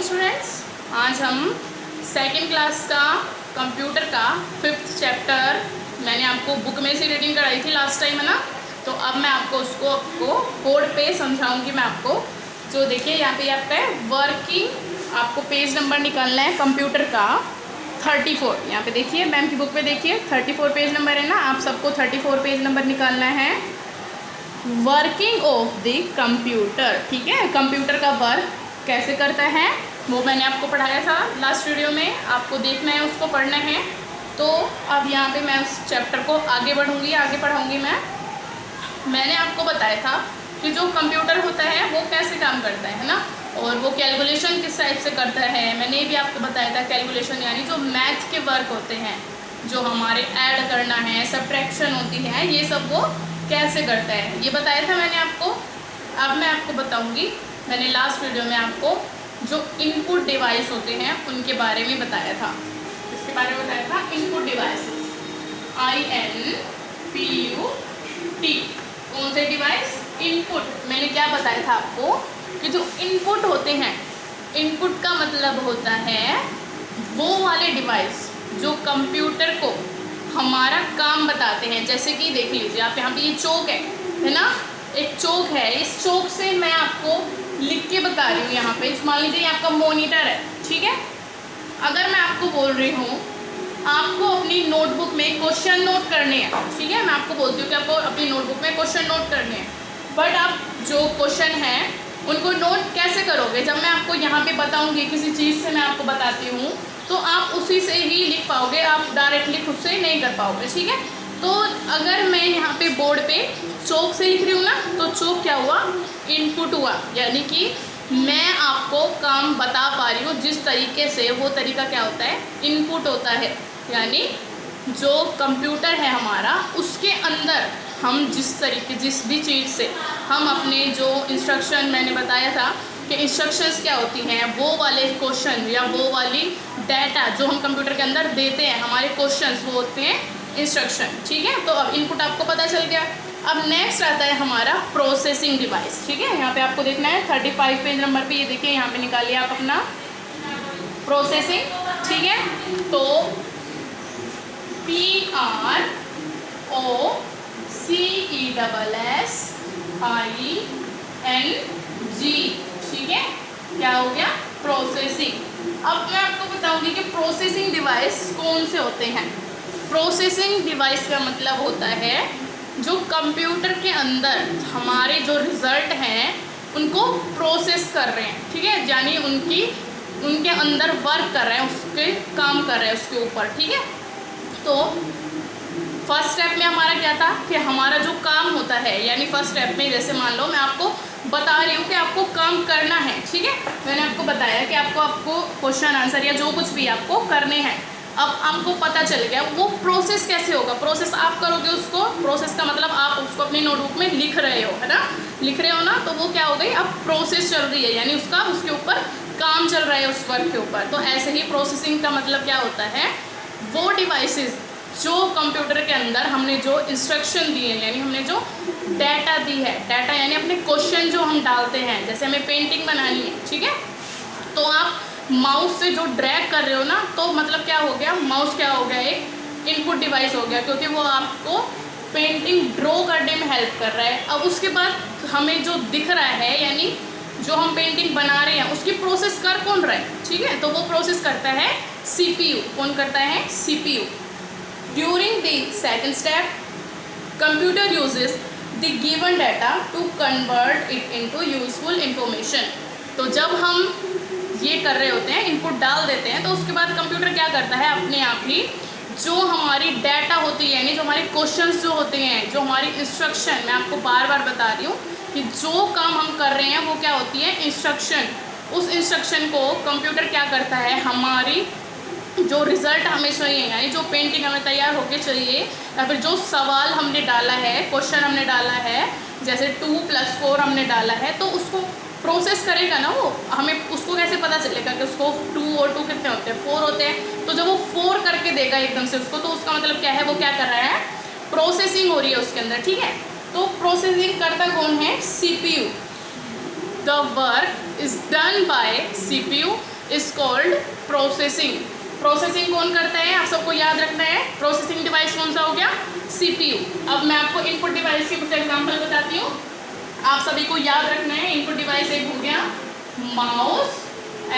Morning students. आज हम second class का कंप्यूटर का 5th चैप्टर मैंने आपको बुक में से रीडिंग कराई थी लास्ट टाइम, है ना। तो अब मैं आपको बोर्ड पे समझाऊंगी। मैं आपको जो देखिए यहाँ पे आपका वर्किंग, आपको पेज नंबर निकालना है कंप्यूटर का 34। यहाँ पे देखिए मैम की बुक पे देखिए 34 पेज नंबर है ना। आप सबको 34 पेज नंबर निकालना है। वर्किंग ऑफ द कंप्यूटर, ठीक है। कंप्यूटर का वर्क कैसे करता है वो मैंने आपको पढ़ाया था लास्ट वीडियो में, आपको देखना है, उसको पढ़ना है। तो अब यहाँ पे मैं उस चैप्टर को आगे बढ़ूँगी, आगे पढ़ाऊँगी। मैंने आपको बताया था कि जो कंप्यूटर होता है वो कैसे काम करता है ना, और वो कैलकुलेशन किस टाइप से करता है। मैंने भी आपको बताया था कैलकुलेशन यानी जो मैथ के वर्क होते हैं, जो हमारे ऐड करना है, सब्ट्रैक्शन होती है, ये सब वो कैसे करता है ये बताया था मैंने आपको। अब मैं आपको बताऊंगी, मैंने लास्ट वीडियो में आपको जो इनपुट डिवाइस होते हैं उनके बारे में बताया था। इसके बारे में बताया था इनपुट डिवाइस, INPUT। कौन से डिवाइस? इनपुट। मैंने क्या बताया था आपको कि जो इनपुट होते हैं, इनपुट का मतलब होता है वो वाले डिवाइस जो कंप्यूटर को हमारा काम बताते हैं। जैसे कि देख लीजिए आप यहाँ पे ये चौक है ना, एक चौक है। इस चौक से मैं आपको लिख के बता रही हूँ। यहाँ पे मान लीजिए आपका मॉनिटर है, ठीक है। अगर मैं आपको बोल रही हूँ आपको अपनी नोटबुक में क्वेश्चन नोट करने हैं, ठीक है, मैं आपको बोलती हूँ कि आपको अपनी नोटबुक में क्वेश्चन नोट करने हैं, बट आप जो क्वेश्चन हैं उनको नोट कैसे करोगे? जब मैं आपको यहाँ पे बताऊँगी, किसी चीज़ से मैं आपको बताती हूँ तो आप उसी से ही लिख पाओगे, आप डायरेक्टली खुद से नहीं कर पाओगे, ठीक है। तो अगर मैं यहाँ पे बोर्ड पे चौक से लिख रही हूँ ना, तो चौक क्या हुआ? इनपुट हुआ। यानी कि मैं आपको काम बता पा रही हूँ जिस तरीके से, वो तरीका क्या होता है? इनपुट होता है। यानी जो कंप्यूटर है हमारा, उसके अंदर हम जिस भी चीज़ से हम अपने जो इंस्ट्रक्शन, मैंने बताया था कि इंस्ट्रक्शंस क्या होती हैं, वो वाले क्वेश्चन या वो वाली डाटा जो हम कंप्यूटर के अंदर देते हैं, हमारे क्वेश्चंस, वो होते हैं इंस्ट्रक्शन, ठीक है। तो अब इनपुट आपको पता चल गया। अब नेक्स्ट आता है हमारा प्रोसेसिंग डिवाइस, ठीक है। यहाँ पे आपको देखना है 35 पेज नंबर पे, ये देखिए यहाँ पे निकालिए आप अपना प्रोसेसिंग, ठीक है। तो PROCESSING, ठीक है। क्या हो गया? प्रोसेसिंग। अब मैं आपको बताऊंगी कि प्रोसेसिंग डिवाइस कौन से होते हैं। प्रोसेसिंग डिवाइस का मतलब होता है जो कंप्यूटर के अंदर हमारे जो रिजल्ट हैं उनको प्रोसेस कर रहे हैं, ठीक है। यानी उनके अंदर वर्क कर रहे हैं, उसके काम कर रहे हैं उसके ऊपर, ठीक है। तो फर्स्ट स्टेप में हमारा क्या था कि हमारा जो काम होता है, यानी फर्स्ट स्टेप में जैसे मान लो मैं आपको बता रही हूँ कि आपको काम करना है, ठीक है। मैंने आपको बताया कि आपको क्वेश्चन आंसर या जो कुछ भी आपको करने हैं। अब आपको पता चल गया वो प्रोसेस कैसे होगा। प्रोसेस आप करोगे उसको, प्रोसेस का मतलब आप उसको अपनी नोटबुक में लिख रहे हो, है ना, लिख रहे हो ना, तो वो क्या हो गई? अब प्रोसेस चल रही है, यानी उसके ऊपर काम चल रहा है, उस वर्क के ऊपर। तो ऐसे ही प्रोसेसिंग का मतलब क्या होता है? वो डिवाइसेस जो कंप्यूटर के अंदर हमने जो इंस्ट्रक्शन दिए, यानी हमने जो डाटा दी है, डाटा यानी अपने क्वेश्चन जो हम डालते हैं, जैसे हमें पेंटिंग बनानी है, ठीक है। तो आप माउस से जो ड्रैग कर रहे हो ना, तो मतलब क्या हो गया? माउस क्या हो गया? एक इनपुट डिवाइस हो गया, क्योंकि वो आपको पेंटिंग ड्रॉ करने में हेल्प कर रहा है। अब उसके बाद हमें जो दिख रहा है, यानी जो हम पेंटिंग बना रहे हैं, उसकी प्रोसेस कर कौन रहा है, ठीक है। तो वो प्रोसेस करता है CPU। कौन करता है? CPU। During the second step computer uses the given data to convert it into useful information. तो जब हम ये कर रहे होते हैं, इनपुट डाल देते हैं, तो उसके बाद कंप्यूटर क्या करता है? अपने आप ही जो हमारी डाटा होती है, यानी जो हमारे क्वेश्चंस जो होते हैं, जो हमारी इंस्ट्रक्शन, मैं आपको बार बार बता रही हूँ कि जो काम हम कर रहे हैं वो क्या होती है? इंस्ट्रक्शन। उस इंस्ट्रक्शन को कंप्यूटर क्या करता है? हमारी जो रिज़ल्ट हमें चाहिए, यानी जो पेंटिंग हमें तैयार होके चाहिए, या फिर जो सवाल हमने डाला है, क्वेश्चन हमने डाला है, जैसे 2 + 4 हमने डाला है, तो उसको प्रोसेस करेगा ना वो। हमें उसको कैसे पता चलेगा कि उसको 2 और 2 कितने होते हैं? 4 होते हैं। तो जब वो 4 करके देगा एकदम से उसको, तो उसका मतलब क्या है? वो क्या कर रहा है? प्रोसेसिंग हो रही है उसके अंदर, ठीक है। तो प्रोसेसिंग करता कौन है? CPU। The work is done by CPU is called processing. Processing कौन करता है, आप सबको याद रखना है। प्रोसेसिंग डिवाइस कौन सा हो गया, CPU। अब मैं आपको इनपुट डिवाइस के कुछ एग्जांपल बताती हूँ, आप सभी को याद रखना है। इनपुट डिवाइस एक हो गया माउस,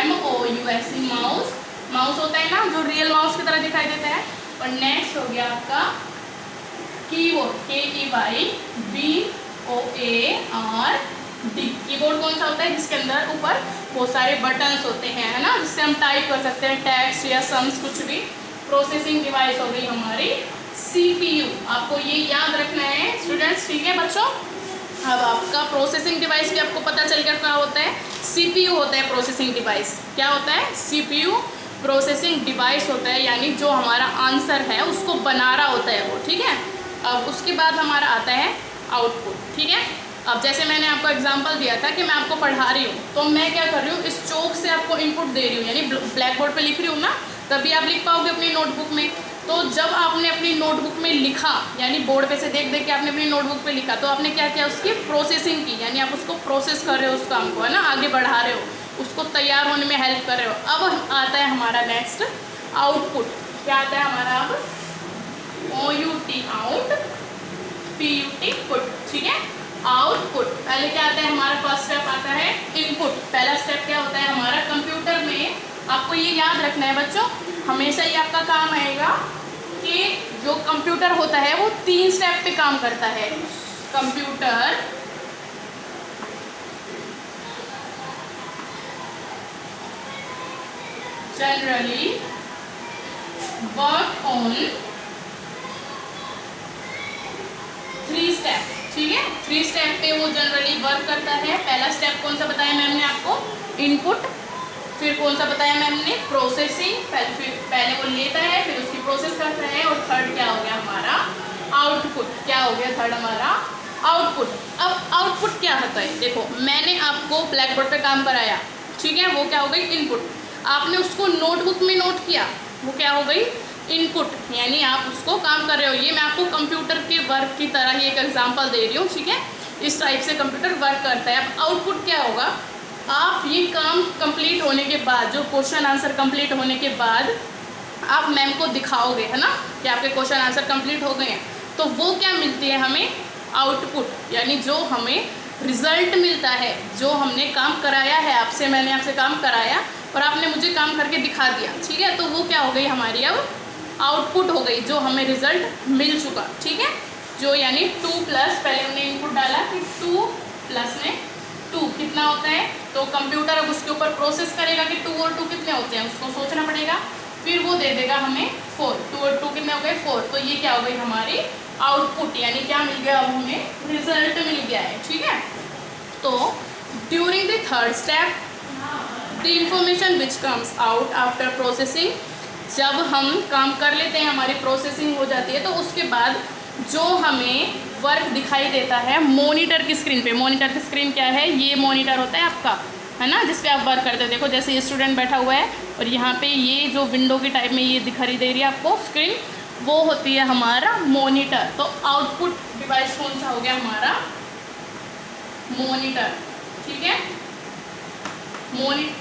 MOUS, माउस। माउस होता है ना जो रियल माउस की तरह दिखाई देता है। और नेक्स्ट हो गया आपका कीबोर्ड, KEYBOARD। कीबोर्ड कौन सा होता है, जिसके अंदर ऊपर बहुत सारे बटन्स होते हैं, है ना, जिससे हम टाइप कर सकते हैं टेक्स्ट या सम्स कुछ भी। प्रोसेसिंग डिवाइस हो गई हमारी CPU। आपको ये याद रखना है स्टूडेंट्स, ठीक है बच्चों। अब आपका प्रोसेसिंग डिवाइस भी आपको पता चल गया क्या होता है, CPU होता है प्रोसेसिंग डिवाइस। क्या होता है, CPU प्रोसेसिंग डिवाइस होता है, यानी जो हमारा आंसर है उसको बना रहा होता है वो, ठीक है। अब उसके बाद हमारा आता है आउटपुट, ठीक है। अब जैसे मैंने आपको एग्जांपल दिया था कि मैं आपको पढ़ा रही हूँ, तो मैं क्या कर रही हूँ, इस चौक से आपको इनपुट दे रही हूँ, यानी ब्लैक बोर्ड पे लिख रही हूँ ना, तभी आप लिख पाओगे अपनी नोटबुक में। तो जब आपने अपनी नोटबुक में लिखा, यानी बोर्ड पे से देख देख के आपने अपनी नोटबुक पे लिखा, तो आपने क्या किया, उसकी प्रोसेसिंग की, यानी आप उसको प्रोसेस कर रहे हो, उस काम को, है ना, आगे बढ़ा रहे हो, उसको तैयार होने में हेल्प कर रहे हो। अब आता है हमारा नेक्स्ट आउटपुट। क्या आता है हमारा अब, OUT, आउट, PUT, पुट, ठीक है। आउटपुट पहले क्या आता है हमारा, फर्स्ट स्टेप आता है इनपुट। पहला स्टेप क्या होता है हमारा, कंप्यूटर में आपको ये याद रखना है बच्चों, हमेशा ये आपका काम आएगा कि जो कंप्यूटर होता है वो 3 स्टेप पे काम करता है। Computer generally work on 3 step, ठीक है। 3 स्टेप पे वो जनरली वर्क करता है। पहला स्टेप कौन सा बताया मैम ने आपको, इनपुट। फिर कौन सा बताया मैम ने, प्रोसेसिंग। पहले वो लेता है, फिर उसकी प्रोसेस करता है। और थर्ड क्या हो गया हमारा, आउटपुट। क्या हो गया थर्ड हमारा, आउटपुट। अब आउटपुट क्या होता है, देखो मैंने आपको ब्लैक बोर्ड पे काम कराया, ठीक है, वो क्या हो गई इनपुट। आपने उसको नोटबुक में नोट किया, वो क्या हो गई इनपुट, यानी आप उसको काम कर रहे हो। ये मैं आपको कंप्यूटर के वर्क की तरह ही एक एग्जांपल दे रही हूँ, ठीक है। इस टाइप से कंप्यूटर वर्क करता है। अब आउटपुट क्या होगा, आप ये काम कंप्लीट होने के बाद, जो क्वेश्चन आंसर कंप्लीट होने के बाद आप मैम को दिखाओगे, है ना, कि आपके क्वेश्चन आंसर कंप्लीट हो गए हैं, तो वो क्या मिलती है हमें, आउटपुट, यानी जो हमें रिजल्ट मिलता है, जो हमने काम कराया है आपसे, मैंने आपसे काम कराया और आपने मुझे काम करके दिखा दिया, ठीक है, तो वो क्या हो गई हमारी अब आउटपुट हो गई, जो हमें रिजल्ट मिल चुका, ठीक है। जो यानी 2+, पहले हमने इनपुट डाला कि 2+ में 2 कितना होता है, तो कंप्यूटर अब उसके ऊपर प्रोसेस करेगा कि 2 और 2 कितने होते हैं, उसको सोचना पड़ेगा, फिर वो दे देगा हमें 4। 2 और 2 कितने हो गए 4। तो ये क्या हो गई हमारी आउटपुट, यानी क्या मिल गया, अब हमें रिजल्ट मिल गया है, ठीक है। तो during the third step the information which comes out after processing, जब हम काम कर लेते हैं, हमारी प्रोसेसिंग हो जाती है, तो उसके बाद जो हमें वर्क दिखाई देता है मॉनिटर की स्क्रीन पे। मॉनिटर की स्क्रीन क्या है, ये मॉनिटर होता है आपका, है ना, जिस पे आप वर्क करते हो। देखो जैसे ये स्टूडेंट बैठा हुआ है और यहाँ पे ये जो विंडो के टाइप में ये दिखाई दे रही है आपको स्क्रीन, वो होती है हमारा मॉनिटर। तो आउटपुट डिवाइस कौन सा हो गया हमारा, मॉनिटर, ठीक है।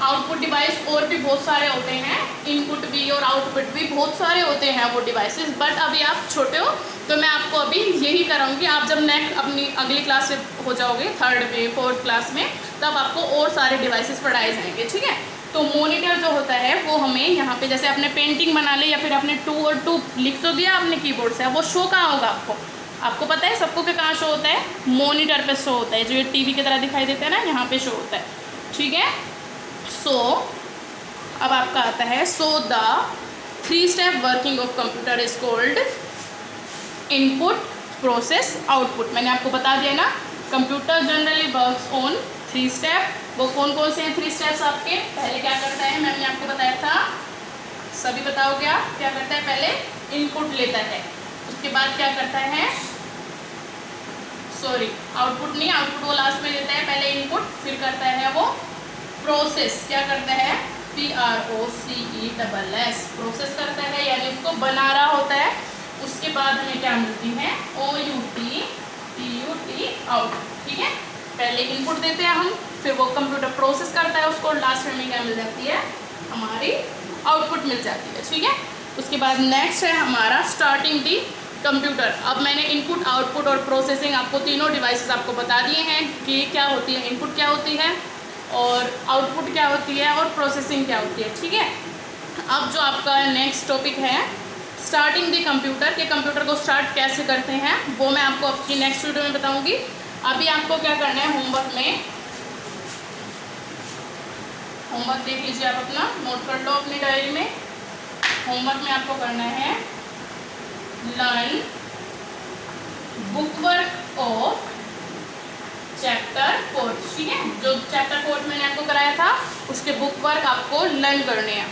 आउटपुट डिवाइस और भी बहुत सारे होते हैं, इनपुट भी और आउटपुट भी बहुत सारे होते हैं वो डिवाइसेस, बट अभी आप छोटे हो तो मैं आपको अभी यही कराऊंगी। आप जब नेक्स्ट अपनी अगली क्लास से हो जाओगे, 3rd में 4th क्लास में, तब आपको और सारे डिवाइसेस पढ़ाए जाएंगे, ठीक है। तो मॉनिटर जो होता है वो हमें यहाँ पे, जैसे आपने पेंटिंग बना ली या फिर आपने 2 और 2 लिख तो दिया आपने कीबोर्ड से, वो शो कहाँ होगा आपको पता है सबको, के कहाँ शो होता है, मॉनिटर पे शो होता है, जो ये टीवी की तरह दिखाई देता है ना, यहाँ पे शो होता है, ठीक है। सो अब आपका आता है, so the 3 step working of computer is called input, process, output. मैंने आपको बता दिया ना, computer generally works on 3 step. वो कौन कौन से हैं 3 स्टेप्स आपके, पहले क्या करता है मैंने आपको बताया था, सभी बताओगे आप, क्या करता है, पहले इनपुट लेता है, उसके बाद क्या करता है, सॉरी आउटपुट नहीं, आउटपुट वो लास्ट में देता है, पहले इनपुट, फिर करता है वो प्रोसेस, क्या करता है, PROCESS, प्रोसेस करता है, यानी उसको बना रहा होता है। उसके बाद हमें क्या मिलती है, OUT, PUT, आउट, ठीक है। पहले इनपुट देते हैं हम, फिर वो कंप्यूटर प्रोसेस करता है उसको, लास्ट में हमें क्या मिल जाती है, हमारी आउटपुट मिल जाती है। ठीक है, उसके बाद नेक्स्ट है हमारा स्टार्टिंग दी कंप्यूटर। अब मैंने इनपुट, आउटपुट और प्रोसेसिंग आपको तीनों डिवाइसेस आपको बता दिए हैं कि क्या होती है, इनपुट क्या होती है और आउटपुट क्या होती है और प्रोसेसिंग क्या होती है। ठीक है, अब जो आपका नेक्स्ट टॉपिक है स्टार्टिंग दी कंप्यूटर, के कंप्यूटर को स्टार्ट कैसे करते हैं वो मैं आपको अपनी नेक्स्ट वीडियो में बताऊंगी। अभी आपको क्या करना है, होमवर्क देख लीजिए, आप अपना नोट कर लो अपनी डायरी में। होमवर्क में आपको करना है learn book work of chapter 4। ठीक है, जो चैप्टर 4 मैंने आपको कराया था उसके बुक वर्क आपको लर्न करने हैं।